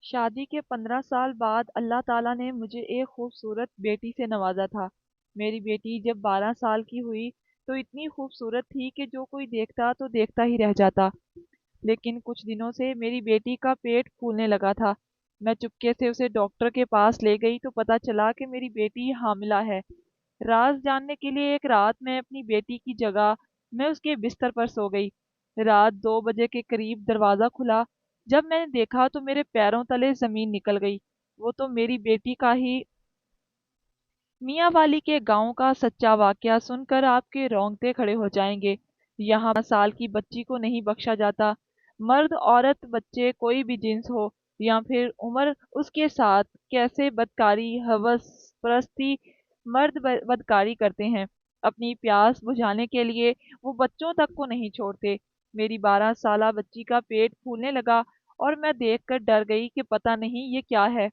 شادی کے 15 سال بعد اللہ تعالیٰ نے مجھے ایک خوبصورت بیٹی سے نوازا تھا۔ میری بیٹی جب 12 سال کی ہوئی تو اتنی خوبصورت تھی کہ جو کوئی دیکھتا تو دیکھتا ہی رہ جاتا۔ لیکن کچھ دنوں سے میری بیٹی کا پیٹ پھولنے لگا تھا۔ میں چپکے سے اسے ڈاکٹر کے پاس لے گئی تو پتہ چلا کہ میری بیٹی حاملہ ہے۔ راز جاننے کے لیے ایک رات میں اپنی بیٹی کی جگہ میں اس کے بستر پر سو گئی۔ رات 2 بجے کے قریب دروازہ کھلا۔ جب میں نے دیکھا تو میرے پیروں تلے زمین نکل گئی۔ وہ تو میری بیٹی کا ہی میاں والی کے گاؤں کا سچا واقعہ سن کر آپ کے رونگٹے کھڑے ہو جائیں گے۔ یہاں سال کی بچی کو نہیں بخشا جاتا۔ مرد، عورت، بچے، کوئی بھی جنس ہو یا پھر عمر، اس کے ساتھ کیسے بدکاری، ہوس پرستی مرد بدکاری کرتے ہیں۔ اپنی پیاس بجھانے کے لیے وہ بچوں تک کو نہیں چھوڑتے۔ میری 12 سالہ بچی کا پیٹ پھولنے لگا اور میں دیکھ کر ڈر گئی کہ پتہ نہیں یہ کیا ہے۔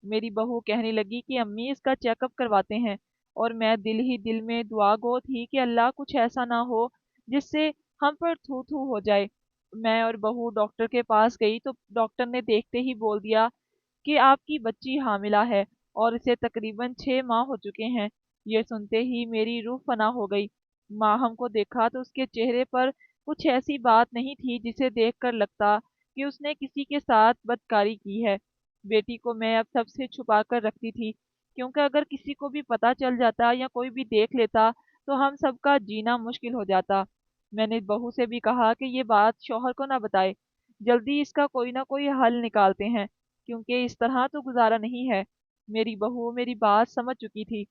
میری بہو کہنے لگی کہ امی اس کا چیک اپ کرواتے ہیں، اور میں دل ہی دل میں دعا گو تھی کہ اللہ کچھ ایسا نہ ہو جس سے ہم پر تھو تھو ہو جائے۔ میں اور بہو ڈاکٹر کے پاس گئی تو ڈاکٹر نے دیکھتے ہی بول دیا کہ آپ کی بچی حاملہ ہے اور اسے تقریباً 6 ماہ ہو چکے ہیں۔ یہ سنتے ہی میری روح فنا ہو گئی۔ ماہم کو دیکھا تو اس کے چہرے پر کچھ ایسی بات نہیں تھی جسے دیکھ کر لگتا کہ اس نے کسی کے ساتھ بدکاری کی ہے۔ بیٹی کو میں اب سب سے چھپا کر رکھتی تھی، کیونکہ اگر کسی کو بھی پتہ چل جاتا یا کوئی بھی دیکھ لیتا تو ہم سب کا جینا مشکل ہو جاتا۔ میں نے بہو سے بھی کہا کہ یہ بات شوہر کو نہ بتائے، جلدی اس کا کوئی نہ کوئی حل نکالتے ہیں، کیونکہ اس طرح تو گزارا نہیں ہے۔ میری بہو میری بات سمجھ چکی تھی۔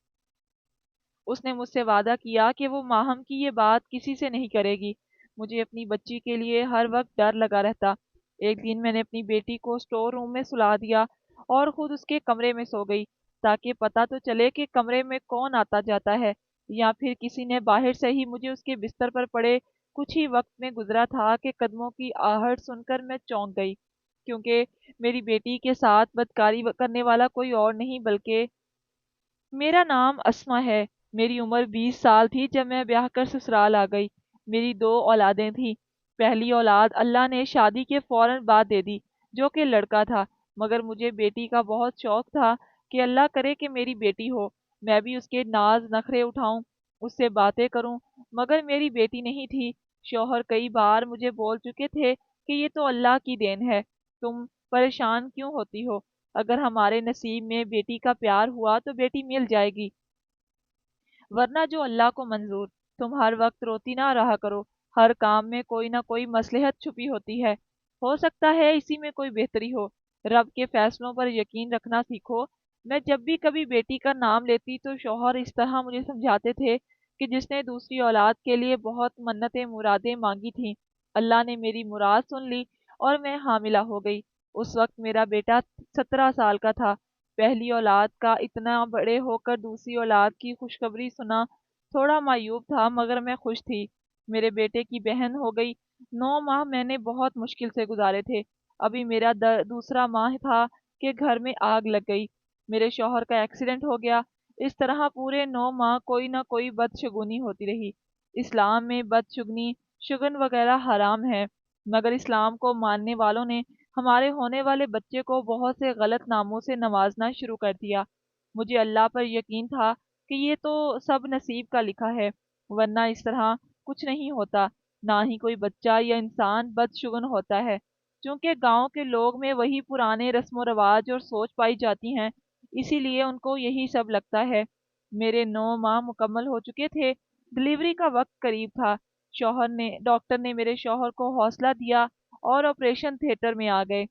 اس نے مجھ سے وعدہ کیا کہ وہ ماہم کی یہ بات کسی سے نہیں کرے گی۔ مجھے اپنی بچی کے لیے ہر وقت ڈر لگا رہتا۔ ایک دن میں نے اپنی بیٹی کو اسٹور روم میں سلا دیا اور خود اس کے کمرے میں سو گئی، تاکہ پتہ تو چلے کہ کمرے میں کون آتا جاتا ہے، یا پھر کسی نے باہر سے ہی مجھے اس کے بستر پر پڑے کچھ ہی وقت میں گزرا تھا کہ قدموں کی آہٹ سن کر میں چونک گئی، کیونکہ میری بیٹی کے ساتھ بدکاری کرنے والا کوئی اور نہیں بلکہ میرا نام اسما ہے۔ میری عمر 20 سال تھی جب میں بیاہ کر سسرال آ گئی۔ میری 2 اولادیں تھیں۔ پہلی اولاد اللہ نے شادی کے فوراً بعد دے دی، جو کہ لڑکا تھا، مگر مجھے بیٹی کا بہت شوق تھا کہ اللہ کرے کہ میری بیٹی ہو، میں بھی اس کے ناز نخرے اٹھاؤں، اس سے باتیں کروں، مگر میری بیٹی نہیں تھی۔ شوہر کئی بار مجھے بول چکے تھے کہ یہ تو اللہ کی دین ہے، تم پریشان کیوں ہوتی ہو؟ اگر ہمارے نصیب میں بیٹی کا پیار ہوا تو بیٹی مل جائے گی، ورنہ جو اللہ کو منظور۔ تم ہر وقت روتی نہ رہا کرو، ہر کام میں کوئی نہ کوئی مصلحت چھپی ہوتی ہے، ہو سکتا ہے اسی میں کوئی بہتری ہو۔ رب کے فیصلوں پر یقین رکھنا سیکھو۔ میں جب بھی کبھی بیٹی کا نام لیتی تو شوہر اس طرح مجھے سمجھاتے تھے کہ جس نے دوسری اولاد کے لیے بہت منتیں مرادیں مانگی تھیں، اللہ نے میری مراد سن لی اور میں حاملہ ہو گئی۔ اس وقت میرا بیٹا 17 سال کا تھا۔ پہلی اولاد کا اتنا بڑے ہو کر دوسری اولاد کی خوشخبری سنا تھوڑا معیوب تھا، مگر میں خوش تھی۔ میرے بیٹے کی بہن ہو گئی۔ 9 ماہ میں نے بہت مشکل سے گزارے تھے۔ ابھی میرا دوسرا ماہ تھا کہ گھر میں آگ لگ گئی۔ میرے شوہر کا ایکسیڈنٹ ہو گیا۔ اس طرح پورے 9 ماہ کوئی نہ کوئی بدشگونی ہوتی رہی۔ اسلام میں بدشگنی، شگن وغیرہ حرام ہے، مگر اسلام کو ماننے والوں نے ہمارے ہونے والے بچے کو بہت سے غلط ناموں سے نوازنا شروع کر دیا۔ مجھے اللہ پر یقین تھا کہ یہ تو سب نصیب کا لکھا ہے، ورنہ اس طرح کچھ نہیں ہوتا، نہ ہی کوئی بچہ یا انسان بدشگن ہوتا ہے۔ چونکہ گاؤں کے لوگ میں وہی پرانے رسم و رواج اور سوچ پائی جاتی ہیں، اسی لیے ان کو یہی سب لگتا ہے۔ میرے 9 ماہ مکمل ہو چکے تھے، ڈلیوری کا وقت قریب تھا۔ ڈاکٹر نے میرے شوہر کو حوصلہ دیا اور آپریشن تھیٹر میں آ گئے۔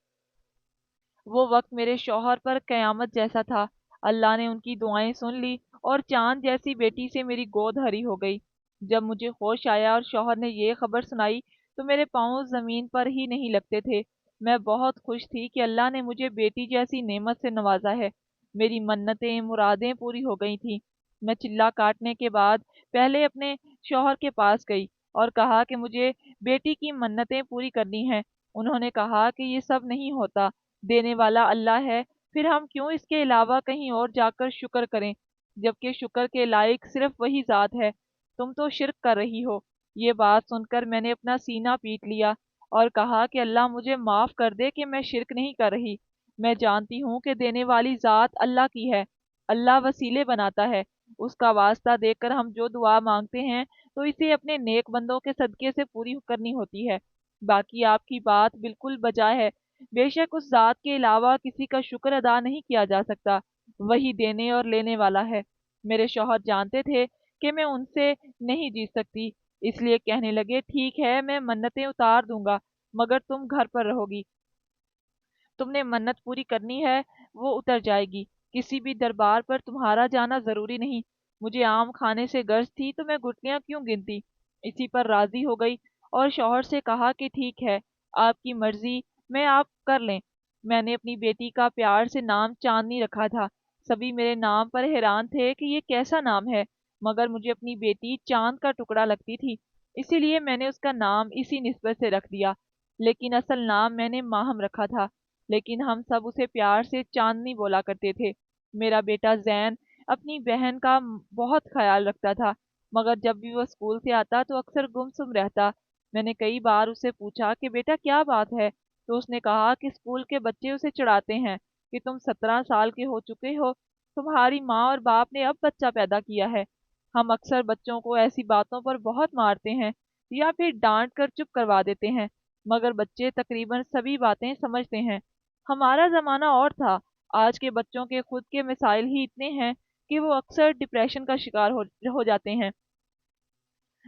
وہ وقت میرے شوہر پر قیامت جیسا تھا۔ اللہ نے ان کی دعائیں سن لی اور چاند جیسی بیٹی سے میری گود ہری ہو گئی۔ جب مجھے ہوش آیا اور شوہر نے یہ خبر سنائی تو میرے پاؤں زمین پر ہی نہیں لگتے تھے۔ میں بہت خوش تھی کہ اللہ نے مجھے بیٹی جیسی نعمت سے نوازا ہے۔ میری منتیں مرادیں پوری ہو گئی تھیں۔ میں چلا کاٹنے کے بعد پہلے اپنے شوہر کے پاس گئی اور کہا کہ مجھے بیٹی کی منتیں پوری کرنی ہیں۔ انہوں نے کہا کہ یہ سب نہیں ہوتا، دینے والا اللہ ہے، پھر ہم کیوں اس کے علاوہ کہیں اور جا کر شکر کریں، جبکہ شکر کے لائق صرف وہی ذات ہے، تم تو شرک کر رہی ہو۔ یہ بات سن کر میں نے اپنا سینہ پیٹ لیا اور کہا کہ اللہ مجھے معاف کر دے کہ میں شرک نہیں کر رہی، میں جانتی ہوں کہ دینے والی ذات اللہ کی ہے، اللہ وسیلے بناتا ہے، اس کا واسطہ دے کر ہم جو دعا مانگتے ہیں تو اسے اپنے نیک بندوں کے صدقے سے پوری کرنی ہوتی ہے۔ باقی آپ کی بات بالکل بجا ہے، بے شک اس ذات کے علاوہ کسی کا شکر ادا نہیں کیا جا سکتا، وہی دینے اور لینے والا ہے۔ میرے شوہر جانتے تھے کہ میں ان سے نہیں جیت سکتی، اس لیے کہنے لگے ٹھیک ہے میں منتیں اتار دوں گا، مگر تم گھر پر رہو گی، تم نے منت پوری کرنی ہے وہ اتر جائے گی، کسی بھی دربار پر تمہارا جانا ضروری نہیں۔ مجھے آم کھانے سے غرض تھی تو میں گٹلیاں کیوں گنتی؟ اسی پر راضی ہو گئی اور شوہر سے کہا کہ ٹھیک ہے، آپ کی مرضی، میں آپ کر لیں۔ میں نے اپنی بیٹی کا پیار سے نام چاندنی رکھا تھا، سبھی میرے نام پر حیران تھے کہ یہ کیسا نام ہے، مگر مجھے اپنی بیٹی چاند کا ٹکڑا لگتی تھی، اسی لیے میں نے اس کا نام اسی نسبت سے رکھ دیا، لیکن اصل نام میں نے ماہم رکھا تھا، لیکن ہم سب اسے پیار سے چاندنی بولا کرتے تھے۔ میرا بیٹا زین اپنی بہن کا بہت خیال رکھتا تھا، مگر جب بھی وہ اسکول سے آتا تو اکثر گمسم رہتا۔ میں نے کئی بار اسے پوچھا کہ بیٹا کیا بات ہے، تو اس نے کہا کہ اسکول کے بچے اسے چڑھاتے ہیں کہ تم 17 سال کے ہو چکے ہو، تمہاری ماں اور باپ نے اب بچہ پیدا کیا ہے۔ ہم اکثر بچوں کو ایسی باتوں پر بہت مارتے ہیں یا پھر ڈانٹ کر چپ کروا دیتے ہیں، مگر بچے تقریباً سبھی باتیں سمجھتے ہیں۔ ہمارا زمانہ اور تھا، آج کے بچوں کے خود کے مسائل ہی اتنے ہیں کہ وہ اکثر ڈپریشن کا شکار ہو جاتے ہیں۔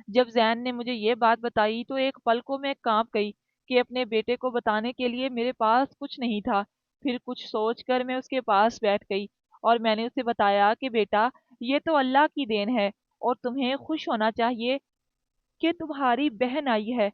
جب زین نے مجھے یہ بات بتائی تو ایک پل کو میں کانپ گئی کہ اپنے بیٹے کو بتانے کے لیے میرے پاس کچھ نہیں تھا۔ پھر کچھ سوچ کر میں اس کے پاس بیٹھ گئی اور میں نے اسے بتایا کہ بیٹا یہ تو اللہ کی دین ہے اور تمہیں خوش ہونا چاہیے کہ تمہاری بہن آئی ہے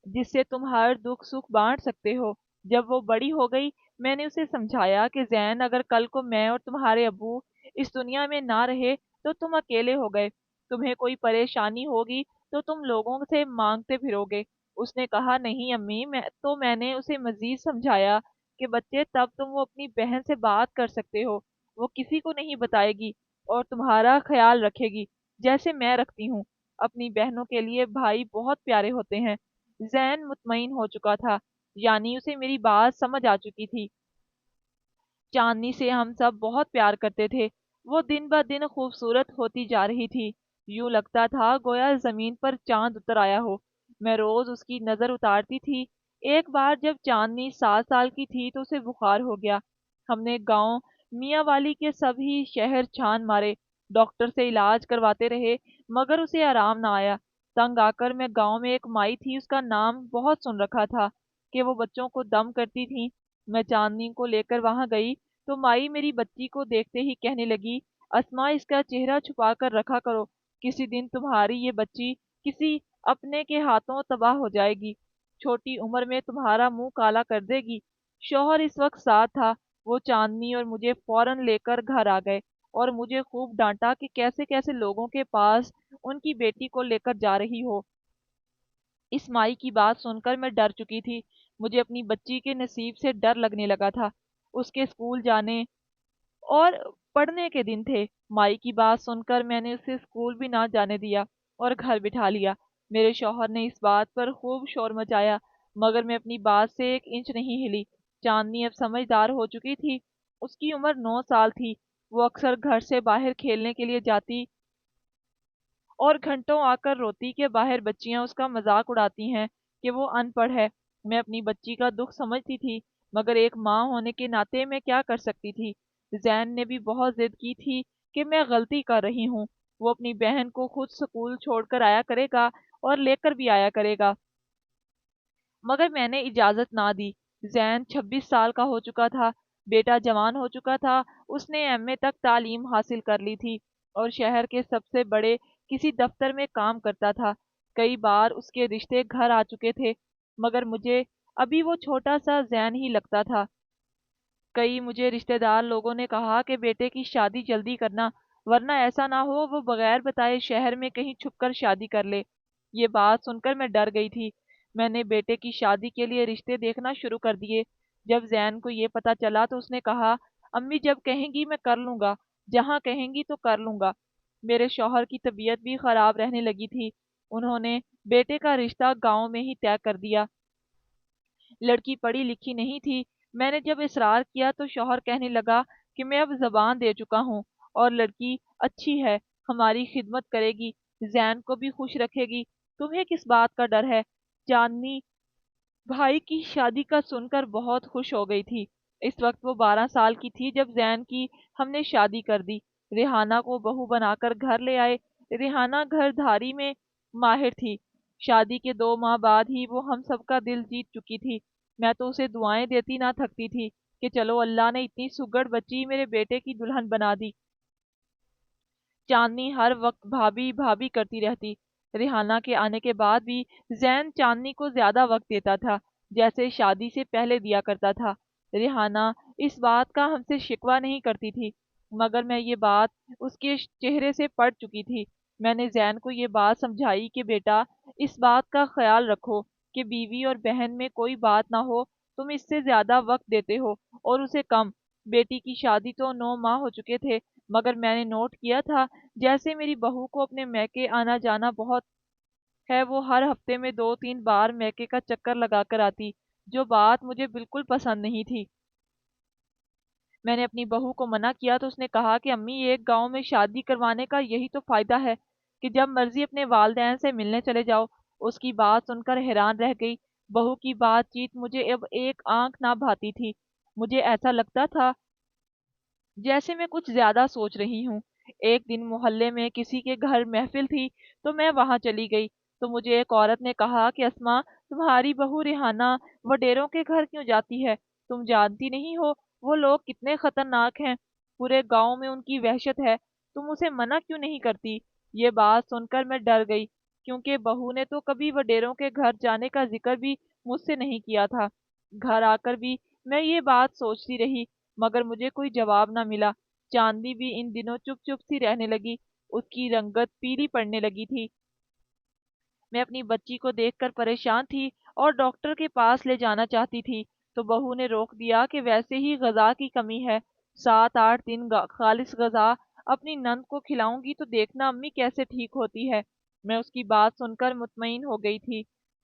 جس سے تم ہر دکھ سکھ بانٹ سکتے ہو۔ جب وہ بڑی ہو گئی میں نے اسے سمجھایا کہ زین اگر کل کو میں اور تمہارے ابو اس دنیا میں نہ رہے تو تم اکیلے ہو گئے، تمہیں کوئی پریشانی ہوگی تو تم لوگوں سے مانگتے پھرو گے۔ اس نے کہا نہیں امی، میں نے اسے مزید سمجھایا کہ بچے تب تم وہ اپنی بہن سے بات کر سکتے ہو، وہ کسی کو نہیں بتائے گی اور تمہارا خیال رکھے گی جیسے میں رکھتی ہوں۔ اپنی بہنوں کے لیے بھائی بہت پیارے ہوتے ہیں۔ زین مطمئن ہو چکا تھا، یعنی اسے میری بات سمجھ آ چکی تھی۔ چاندنی سے ہم سب بہت پیار کرتے تھے، وہ دن بہ دن خوبصورت ہوتی جا رہی تھی، یوں لگتا تھا گویا زمین پر چاند اتر آیا ہو۔ میں روز اس کی نظر اتارتی تھی۔ ایک بار جب چاندنی 7 سال کی تھی تو اسے بخار ہو گیا۔ ہم نے گاؤں میاں والی کے سبھی شہر چھان مارے، ڈاکٹر سے علاج کرواتے رہے، مگر اسے آرام نہ آیا۔ تنگ آ کر میں گاؤں میں ایک مائی تھی، اس کا نام بہت سن رکھا تھا کہ وہ بچوں کو دم کرتی تھی۔ میں چاندنی کو لے کر وہاں گئی تو مائی میری بچی کو دیکھتے ہی کہنے لگی اسما اس کا چہرہ چھپا کر رکھا کرو، کسی دن تمہاری یہ بچی کسی اپنے کے ہاتھوں تباہ ہو جائے گی، چھوٹی عمر میں تمہارا منہ کالا کر دے گی۔ شوہر اس وقت ساتھ تھا، وہ چاندنی اور مجھے فوراً لے کر گھر آ گئے اور مجھے خوب ڈانٹا کہ کیسے کیسے لوگوں کے پاس ان کی بیٹی کو لے کر جا رہی ہو۔ اس مائی کی بات سن کر میں ڈر چکی تھی، مجھے اپنی بچی کے نصیب سے ڈر لگنے لگا تھا۔ اس کے اسکول جانے اور پڑھنے کے دن تھے۔ مائی کی بات سن کر میں نے اسے اسکول بھی نہ جانے دیا اور گھر بٹھا لیا۔ میرے شوہر نے اس بات پر خوب شور مچایا، مگر میں اپنی بات سے ایک انچ نہیں ہلی۔ چاندنی اب سمجھدار ہو چکی تھی، اس کی عمر 9 سال تھی، وہ اکثر گھر سے باہر کھیلنے کے لیے جاتی اور گھنٹوں آ کر روتی کہ باہر بچیاں اس کا مذاق اڑاتی ہیں کہ وہ ان پڑھ ہے۔ میں اپنی بچی کا دکھ سمجھتی تھی، مگر ایک ماں ہونے کے ناطے میں کیا کر سکتی تھی؟ زین نے بھی بہت ضد کی تھی کہ میں غلطی کر رہی ہوں، وہ اپنی بہن کو خود سکول چھوڑ کر آیا کرے گا اور لے کر بھی آیا کرے گا، مگر میں نے اجازت نہ دی۔ زین 26 سال کا ہو چکا تھا، بیٹا جوان ہو چکا تھا، اس نے ایم اے تک تعلیم حاصل کر لی تھی اور شہر کے سب سے بڑے کسی دفتر میں کام کرتا تھا۔ کئی بار اس کے رشتے گھر آ چکے تھے، مگر مجھے ابھی وہ چھوٹا سا زین ہی لگتا تھا۔ کئی مجھے رشتہ دار لوگوں نے کہا کہ بیٹے کی شادی جلدی کرنا، ورنہ ایسا نہ ہو وہ بغیر بتائے شہر میں کہیں چھپ کر شادی کر لے۔ یہ بات سن کر میں ڈر گئی تھی۔ میں نے بیٹے کی شادی کے لیے رشتے دیکھنا شروع کر دیے۔ جب زین کو یہ پتا چلا تو اس نے کہا امی جب کہیں گی میں کر لوں گا، جہاں کہیں گی تو کر لوں گا۔ میرے شوہر کی طبیعت بھی خراب رہنے لگی تھی، انہوں نے بیٹے کا رشتہ گاؤں میں ہی طے کر دیا۔ لڑکی پڑھی لکھی نہیں تھی، میں نے جب اصرار کیا تو شوہر کہنے لگا کہ میں اب زبان دے چکا ہوں اور لڑکی اچھی ہے، ہماری خدمت کرے گی، زین کو بھی خوش رکھے گی، تمہیں کس بات کا ڈر ہے؟ چاندنی بھائی کی شادی کا سن کر بہت خوش ہو گئی تھی۔ اس وقت وہ 12 سال کی تھی جب زین کی ہم نے شادی کر دی۔ ریحانہ کو بہو بنا کر گھر لے آئے۔ ریحانہ گھر دھاری میں ماہر تھی۔ شادی کے 2 ماہ بعد ہی وہ ہم سب کا دل جیت چکی تھی۔ میں تو اسے دعائیں دیتی نہ تھکتی تھی کہ چلو اللہ نے اتنی سگڑ بچی میرے بیٹے کی دلہن بنا دی۔ چاندنی ہر وقت بھابھی بھابھی کرتی رہتی۔ ریحانہ کے آنے کے بعد بھی زین چاندنی کو زیادہ وقت دیتا تھا جیسے شادی سے پہلے دیا کرتا تھا۔ ریحانہ اس بات کا ہم سے شکوہ نہیں کرتی تھی، مگر میں یہ بات اس کے چہرے سے پڑ چکی تھی۔ میں نے زین کو یہ بات سمجھائی کہ بیٹا، اس بات کا خیال رکھو کہ بیوی اور بہن میں کوئی بات نہ ہو، تم اس سے زیادہ وقت دیتے ہو اور اسے کم۔ بیٹی کی شادی تو 9 ماہ ہو چکے تھے، مگر میں نے نوٹ کیا تھا جیسے میری بہو کو اپنے میکے آنا جانا بہت ہے، وہ ہر ہفتے میں 2 3 بار میکے کا چکر لگا کر آتی، جو بات مجھے بالکل پسند نہیں تھی۔ میں نے اپنی بہو کو منع کیا تو اس نے کہا کہ امی، ایک گاؤں میں شادی کروانے کا یہی تو فائدہ ہے کہ جب مرضی اپنے والدین سے ملنے چلے جاؤ۔ اس کی بات سن کر حیران رہ گئی۔ بہو کی بات چیت مجھے اب ایک آنکھ نہ بھاتی تھی۔ مجھے ایسا لگتا تھا جیسے میں کچھ زیادہ سوچ رہی ہوں۔ ایک دن محلے میں کسی کے گھر محفل تھی تو میں وہاں چلی گئی تو مجھے ایک عورت نے کہا کہ اسما، تمہاری بہو ریحانہ وڈیروں کے گھر کیوں جاتی ہے؟ تم جانتی نہیں ہو وہ لوگ کتنے خطرناک ہیں، پورے گاؤں میں ان کی وحشت ہے، تم اسے منع کیوں نہیں کرتی؟ یہ بات سن کر میں ڈر گئی، کیونکہ بہو نے تو کبھی وڈیروں کے گھر جانے کا ذکر بھی مجھ سے نہیں کیا تھا۔ گھر آ کر بھی میں یہ بات سوچتی رہی، مگر مجھے کوئی جواب نہ ملا۔ چاندنی بھی ان دنوں چپ چپ سی رہنے لگی، اس کی رنگت پیلی پڑنے لگی تھی۔ میں اپنی بچی کو دیکھ کر پریشان تھی اور ڈاکٹر کے پاس لے جانا چاہتی تھی تو بہو نے روک دیا کہ ویسے ہی غذا کی کمی ہے، 7 8 دن خالص غذا اپنی نند کو کھلاؤں گی تو دیکھنا امی کیسے ٹھیک ہوتی ہے۔ میں اس کی بات سن کر مطمئن ہو گئی تھی۔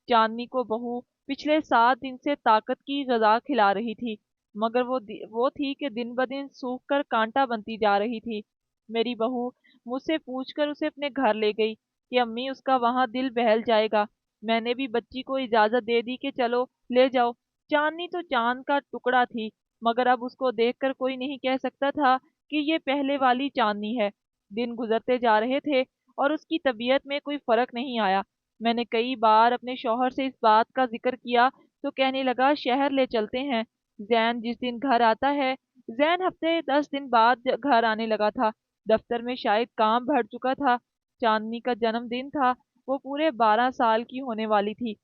چاندنی کو بہو پچھلے 7 دن سے طاقت کی غذا کھلا رہی تھی، مگر وہ تھی کہ دن بدن سوکھ کر کانٹا بنتی جا رہی تھی۔ میری بہو مجھ سے پوچھ کر اسے اپنے گھر لے گئی کہ امی اس کا وہاں دل بہل جائے گا۔ میں نے بھی بچی کو اجازت دے دی کہ چلو لے جاؤ۔ چاندنی تو چاند کا ٹکڑا تھی، مگر اب اس کو دیکھ کر کوئی نہیں کہہ سکتا تھا کہ یہ پہلے والی چاندنی ہے۔ دن گزرتے جا رہے تھے اور اس کی طبیعت میں کوئی فرق نہیں آیا۔ میں نے کئی بار اپنے شوہر سے اس بات کا ذکر کیا تو کہنے لگا شہر لے چلتے ہیں، زین جس دن گھر آتا ہے۔ زین ہفتے 10 دن بعد گھر آنے لگا تھا۔ دفتر میں شاید کام بڑھ چکا تھا۔ چاندنی کا جنم دن تھا، وہ پورے 12 سال کی ہونے والی تھی۔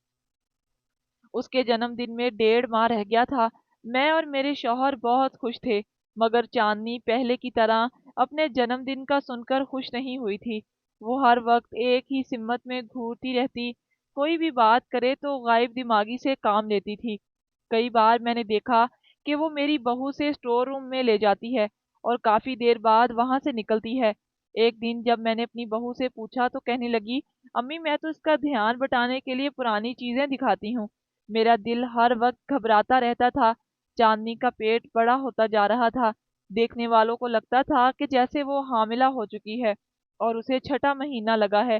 اس کے جنم دن میں 1.5 ماہ رہ گیا تھا۔ میں اور میرے شوہر بہت خوش تھے، مگر چاندنی پہلے کی طرح اپنے جنم دن کا سن کر خوش نہیں ہوئی تھی۔ وہ ہر وقت ایک ہی سمت میں گھورتی رہتی، کوئی بھی بات کرے تو غائب دماغی سے کام لیتی تھی۔ کئی بار میں نے دیکھا کہ وہ میری بہو سے اسٹور روم میں لے جاتی ہے اور کافی دیر بعد وہاں سے نکلتی ہے۔ ایک دن جب میں نے اپنی بہو سے پوچھا تو کہنے لگی، امی میں تو اس کا دھیان بٹانے کے لیے پرانی چیزیں دکھاتی ہوں، میرا دل ہر وقت گھبراتا رہتا تھا۔ چاندنی کا پیٹ بڑا ہوتا جا رہا تھا، دیکھنے والوں کو لگتا تھا کہ جیسے وہ حاملہ ہو چکی ہے اور اسے چھٹا مہینہ لگا ہے۔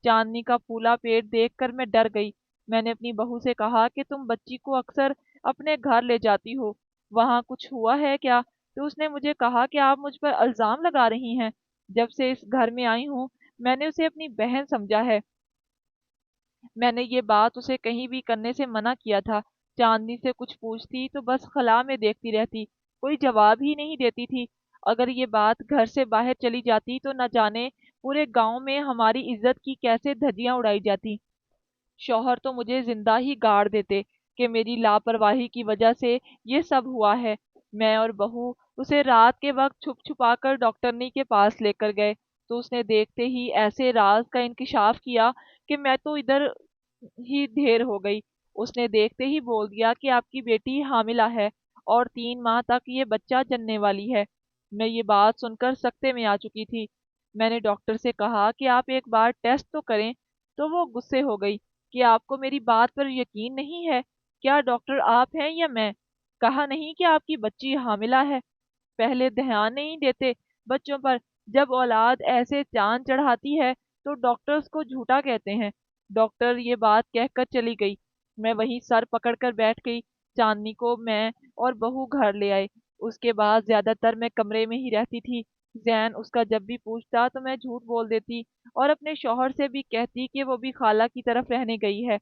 چاندنی کا پھولا پیٹ دیکھ کر میں ڈر گئی۔ میں نے اپنی بہو سے کہا کہ تم بچی کو اکثر اپنے گھر لے جاتی ہو، وہاں کچھ ہوا ہے کیا؟ تو اس نے مجھے کہا کہ آپ مجھ پر الزام لگا رہی ہیں، جب سے اس گھر میں آئی ہوں میں نے اسے اپنی بہن سمجھا ہے۔ میں نے یہ بات اسے کہیں بھی کرنے سے منع کیا تھا۔ چاندنی سے کچھ پوچھتی تو بس خلا میں دیکھتی رہتی، کوئی جواب ہی نہیں دیتی تھی۔ اگر یہ بات گھر سے باہر چلی جاتی تو نہ جانے پورے گاؤں میں ہماری عزت کی کیسے دھجیاں اڑائی جاتی۔ شوہر تو مجھے زندہ ہی گاڑ دیتے کہ میری لاپرواہی کی وجہ سے یہ سب ہوا ہے۔ میں اور بہو اسے رات کے وقت چھپ چھپا کر ڈاکٹرنی کے پاس لے کر گئے تو اس نے دیکھتے ہی ایسے راز کا انکشاف کیا کہ میں تو ادھر ہی ڈھیر ہو گئی۔ اس نے دیکھتے ہی بول دیا کہ آپ کی بیٹی حاملہ ہے اور 3 ماہ تک یہ بچہ جننے والی ہے۔ میں یہ بات سن کر سکتے میں آ چکی تھی۔ میں نے ڈاکٹر سے کہا کہ آپ ایک بار ٹیسٹ تو کریں، تو وہ غصے ہو گئی کہ آپ کو میری بات پر یقین نہیں ہے؟ کیا ڈاکٹر آپ ہیں یا میں؟ کہا نہیں کہ آپ کی بچی حاملہ ہے؟ پہلے دھیان نہیں دیتے بچوں پر؟ جب اولاد ایسے چاند چڑھاتی ہے تو ڈاکٹرز کو جھوٹا کہتے ہیں۔ ڈاکٹر یہ بات کہہ کر چلی گئی۔ میں وہیں سر پکڑ کر بیٹھ گئی۔ چاندنی کو میں اور بہو گھر لے آئے۔ اس کے بعد زیادہ تر میں کمرے میں ہی رہتی تھی۔ زین اس کا جب بھی پوچھتا تو میں جھوٹ بول دیتی اور اپنے شوہر سے بھی کہتی کہ وہ بھی خالہ کی طرف رہنے گئی ہے،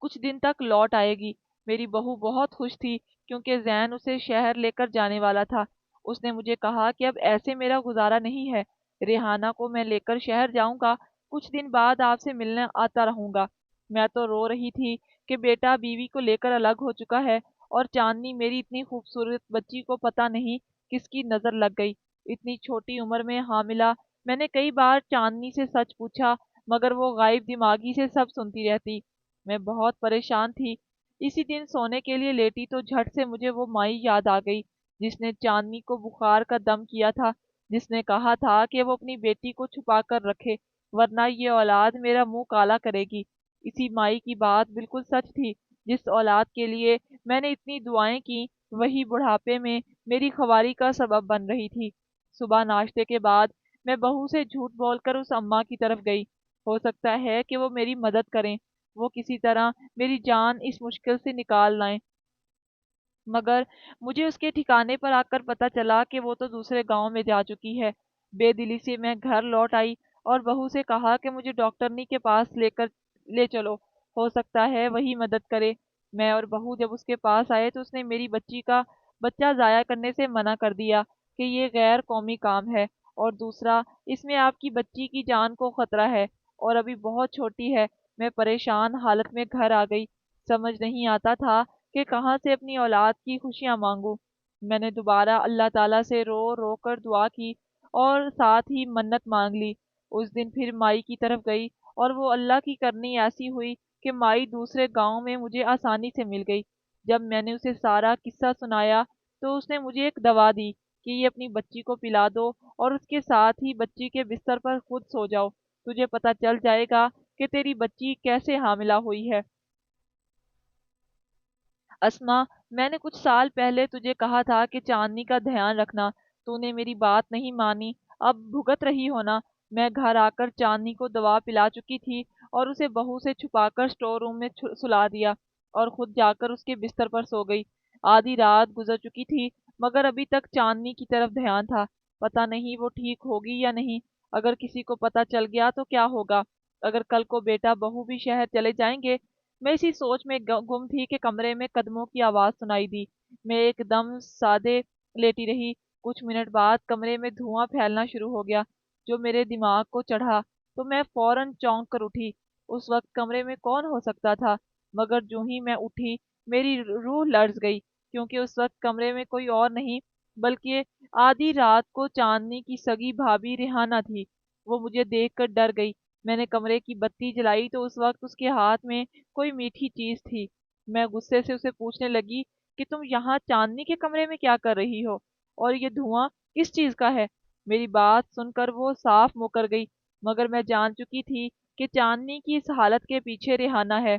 کچھ دن تک لوٹ آئے گی۔ میری بہو بہت خوش تھی کیونکہ زین اسے شہر لے کر جانے والا تھا۔ اس نے مجھے کہا کہ اب ایسے میرا گزارا نہیں ہے، ریحانہ کو میں لے کر شہر جاؤں گا، کچھ دن بعد آپ سے ملنے آتا رہوں گا۔ میں تو رو رہی تھی کہ بیٹا بیوی کو لے کر الگ ہو چکا ہے، اور چاندنی میری اتنی خوبصورت بچی کو پتہ نہیں کس کی نظر لگ گئی، اتنی چھوٹی عمر میں حاملہ۔ میں نے کئی بار چاندنی سے سچ پوچھا مگر وہ غائب دماغی سے سب سنتی رہتی۔ میں بہت پریشان تھی۔ اسی دن سونے کے لیے لیٹی تو جھٹ سے مجھے وہ مائی یاد آ گئی جس نے چاندنی کو بخار کا دم کیا تھا، جس نے کہا تھا کہ وہ اپنی بیٹی کو چھپا کر رکھے ورنہ یہ اولاد میرا منہ کالا کرے گی۔ اسی مائی کی بات بالکل سچ تھی، جس اولاد کے لیے میں نے اتنی دعائیں کی وہی بڑھاپے میں میری خواری کا سبب بن رہی تھی۔ صبح ناشتے کے بعد میں بہو سے جھوٹ بول کر اس اماں کی طرف گئی، ہو سکتا ہے کہ وہ میری مدد کریں، وہ کسی طرح میری جان اس مشکل سے نکال لائیں۔ مگر مجھے اس کے ٹھکانے پر آ کر پتہ چلا کہ وہ تو دوسرے گاؤں میں جا چکی ہے۔ بے دلی سے میں گھر لوٹ آئی اور بہو سے کہا کہ مجھے ڈاکٹرنی کے پاس لے چلو، ہو سکتا ہے وہی مدد کرے۔ میں اور بہو جب اس کے پاس آئے تو اس نے میری بچی کا بچہ ضائع کرنے سے منع کر دیا کہ یہ غیر قومی کام ہے، اور دوسرا اس میں آپ کی بچی کی جان کو خطرہ ہے اور ابھی بہت چھوٹی ہے۔ میں پریشان حالت میں گھر آ گئی، سمجھ نہیں آتا تھا کہ کہاں سے اپنی اولاد کی خوشیاں مانگوں۔ میں نے دوبارہ اللہ تعالیٰ سے رو رو کر دعا کی اور ساتھ ہی منت مانگ لی۔ اس دن پھر مائی کی طرف گئی اور وہ اللہ کی کرنی ایسی ہوئی کہ مائی دوسرے گاؤں میں مجھے آسانی سے مل گئی۔ جب میں نے اسے سارا قصہ سنایا تو اس نے مجھے ایک دوا دی کہ یہ اپنی بچی کو پلا دو اور اس کے ساتھ ہی بچی کے بستر پر خود سو جاؤ، تجھے پتہ چل جائے گا کہ تیری بچی کیسے حاملہ ہوئی ہے۔ اسما، میں نے کچھ سال پہلے تجھے کہا تھا کہ چاندنی کا دھیان رکھنا، تو نے میری بات نہیں مانی، اب بھگت رہی ہونا۔ میں گھر آ کر چاندنی کو دوا پلا چکی تھی اور اسے بہو سے چھپا کر اسٹور روم میں سلا دیا اور خود جا کر اس کے بستر پر سو گئی۔ آدھی رات گزر چکی تھی مگر ابھی تک چاندنی کی طرف دھیان تھا، پتہ نہیں وہ ٹھیک ہوگی یا نہیں، اگر کسی کو پتہ چل گیا تو کیا ہوگا، اگر کل کو بیٹا بہو بھی شہر چلے جائیں گے۔ میں اسی سوچ میں گم تھی کہ کمرے میں قدموں کی آواز سنائی دی۔ میں ایک دم سادے لیٹی رہی۔ کچھ منٹ بعد کمرے میں دھواں پھیلنا شروع ہو گیا جو میرے دماغ کو چڑھا تو میں فوراً چونک کر اٹھی۔ اس وقت کمرے میں کون ہو سکتا تھا؟ مگر جو ہی میں اٹھی میری روح لرز گئی، کیونکہ اس وقت کمرے میں کوئی اور نہیں بلکہ آدھی رات کو چاندنی کی سگی بھابھی ریحانہ تھی۔ وہ مجھے دیکھ کر ڈر گئی۔ میں نے کمرے کی بتی جلائی تو اس وقت اس کے ہاتھ میں کوئی میٹھی چیز تھی۔ میں غصے سے اسے پوچھنے لگی کہ تم یہاں چاندنی کے کمرے میں کیا کر رہی ہو، اور یہ دھواں کس چیز کا ہے؟ میری بات سن کر وہ صاف مکر گئی، مگر میں جان چکی تھی کہ چاندنی کی اس حالت کے پیچھے ریحانہ ہے۔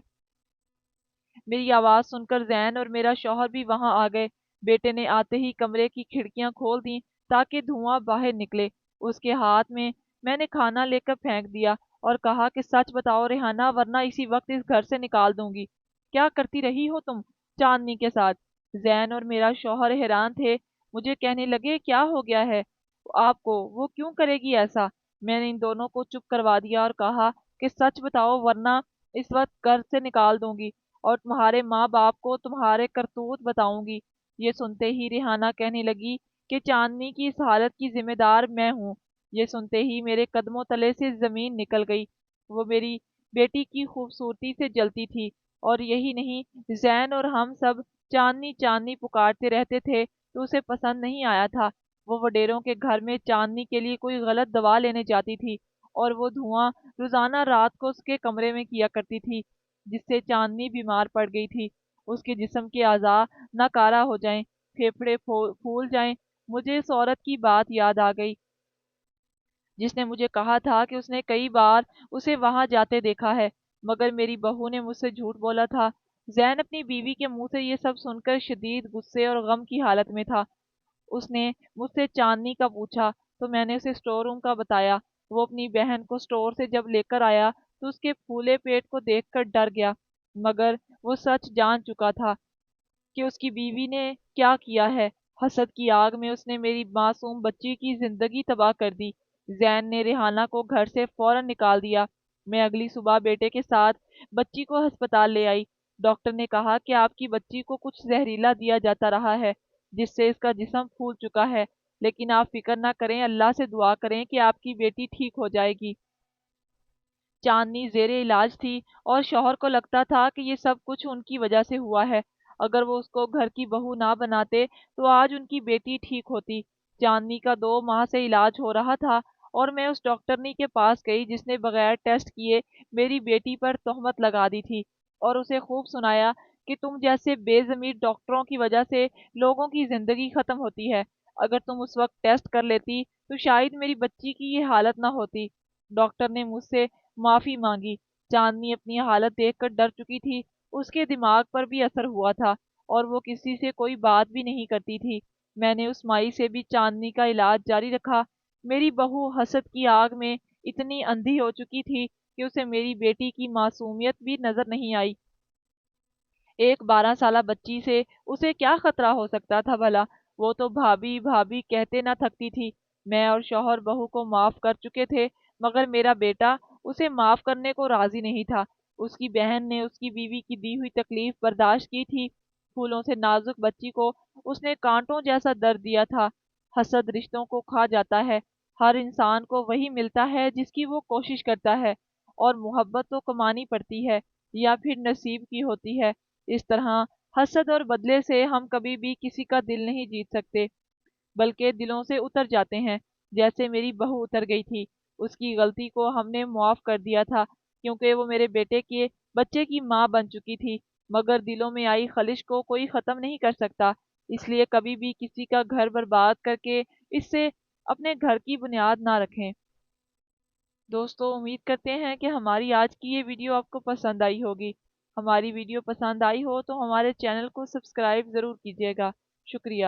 میری آواز سن کر زین اور میرا شوہر بھی وہاں آ گئے۔ بیٹے نے آتے ہی کمرے کی کھڑکیاں کھول دیں تاکہ دھواں باہر نکلے۔ اس کے ہاتھ میں نے کھانا لے کر پھینک دیا اور کہا کہ سچ بتاؤ ریحانہ، ورنہ اسی وقت اس گھر سے نکال دوں گی۔ کیا کرتی رہی ہو تم چاندنی کے ساتھ؟ زین اور میرا شوہر حیران تھے، مجھے کہنے لگے کیا ہو گیا ہے آپ کو، وہ کیوں کرے گی ایسا؟ میں نے ان دونوں کو چپ کروا دیا اور کہا کہ سچ بتاؤ ورنہ اس وقت گھر سے نکال دوں گی اور تمہارے ماں باپ کو تمہارے کرتوت بتاؤں گی۔ یہ سنتے ہی ریحانہ کہنے لگی کہ چاندنی کی اس حالت کی ذمہ دار میں ہوں۔ یہ سنتے ہی میرے قدموں تلے سے زمین نکل گئی۔ وہ میری بیٹی کی خوبصورتی سے جلتی تھی، اور یہی نہیں، زین اور ہم سب چاندنی چاندنی پکارتے رہتے تھے تو اسے پسند نہیں آیا تھا۔ وہ وڈیروں کے گھر میں چاندنی کے لیے کوئی غلط دوا لینے جاتی تھی اور وہ دھواں روزانہ رات کو اس کے کمرے میں کیا کرتی تھی، جس سے چاندنی بیمار پڑ گئی تھی۔ اس کے جسم کے اعضاء ناکارہ ہو جائیں، پھیپھڑے پھول جائیں۔ مجھے اس عورت کی بات یاد آ گئی جس نے مجھے کہا تھا کہ اس نے کئی بار اسے وہاں جاتے دیکھا ہے، مگر میری بہو نے مجھ سے جھوٹ بولا تھا۔ زین اپنی بیوی کے منہ سے یہ سب سن کر شدید غصے اور غم کی حالت میں تھا۔ اس نے مجھ سے چاندنی کا پوچھا تو میں نے اسے اسٹور روم کا بتایا۔ وہ اپنی بہن کو اسٹور سے جب لے کر آیا تو اس کے پھولے پیٹ کو دیکھ کر ڈر گیا، مگر وہ سچ جان چکا تھا کہ اس کی بیوی نے کیا کیا ہے۔ حسد کی آگ میں اس نے میری معصوم بچی کی زندگی تباہ کر دی۔ زین نے ریحانہ کو گھر سے فوراً نکال دیا۔ میں اگلی صبح بیٹے کے ساتھ بچی کو ہسپتال لے آئی۔ ڈاکٹر نے کہا کہ آپ کی بچی کو کچھ زہریلا دیا جاتا رہا ہے، جس سے اس کا جسم پھول چکا ہے، لیکن آپ فکر نہ کریں، اللہ سے دعا کریں کہ آپ کی بیٹی ٹھیک ہو جائے گی۔ چاندنی زیر علاج تھی اور شوہر کو لگتا تھا کہ یہ سب کچھ ان کی وجہ سے ہوا ہے۔ اگر وہ اس کو گھر کی بہو نہ بناتے تو آج ان کی بیٹی ٹھیک ہوتی۔ چاندنی کا 2 ماہ سے علاج ہو رہا تھا اور میں اس ڈاکٹرنی کے پاس گئی جس نے بغیر ٹیسٹ کیے میری بیٹی پر تہمت لگا دی تھی، اور اسے خوب سنایا کہ تم جیسے بے ضمیر ڈاکٹروں کی وجہ سے لوگوں کی زندگی ختم ہوتی ہے۔ اگر تم اس وقت ٹیسٹ کر لیتی تو شاید میری بچی کی یہ حالت نہ ہوتی۔ ڈاکٹر نے مجھ سے معافی مانگی۔ چاندنی اپنی حالت دیکھ کر ڈر چکی تھی۔ اس کے دماغ پر بھی اثر ہوا تھا اور وہ کسی سے کوئی بات بھی نہیں کرتی تھی۔ میں نے اس مائی سے بھی چاندنی کا علاج جاری رکھا۔ میری بہو حسد کی آگ میں اتنی اندھی ہو چکی تھی کہ اسے میری بیٹی کی معصومیت بھی نظر نہیں آئی۔ ایک 12 سالہ بچی سے اسے کیا خطرہ ہو سکتا تھا بھلا؟ وہ تو بھابھی بھابھی کہتے نہ تھکتی تھی۔ میں اور شوہر بہو کو معاف کر چکے تھے، مگر میرا بیٹا اسے معاف کرنے کو راضی نہیں تھا۔ اس کی بہن نے اس کی بیوی کی دی ہوئی تکلیف برداشت کی تھی۔ پھولوں سے نازک بچی کو اس نے کانٹوں جیسا درد دیا تھا۔ حسد رشتوں کو کھا جاتا ہے۔ ہر انسان کو وہی ملتا ہے جس کی وہ کوشش کرتا ہے، اور محبت تو کمانی پڑتی ہے یا پھر نصیب کی ہوتی ہے۔ اس طرح حسد اور بدلے سے ہم کبھی بھی کسی کا دل نہیں جیت سکتے، بلکہ دلوں سے اتر جاتے ہیں، جیسے میری بہو اتر گئی تھی۔ اس کی غلطی کو ہم نے معاف کر دیا تھا کیونکہ وہ میرے بیٹے کے بچے کی ماں بن چکی تھی، مگر دلوں میں آئی خلش کو کوئی ختم نہیں کر سکتا۔ اس لیے کبھی بھی کسی کا گھر برباد کر کے اس سے اپنے گھر کی بنیاد نہ رکھیں۔ دوستو، امید کرتے ہیں کہ ہماری آج کی یہ ویڈیو آپ کو پسند آئی ہوگی۔ ہماری ویڈیو پسند آئی ہو تو ہمارے چینل کو سبسکرائب ضرور کیجیے گا۔ شکریہ۔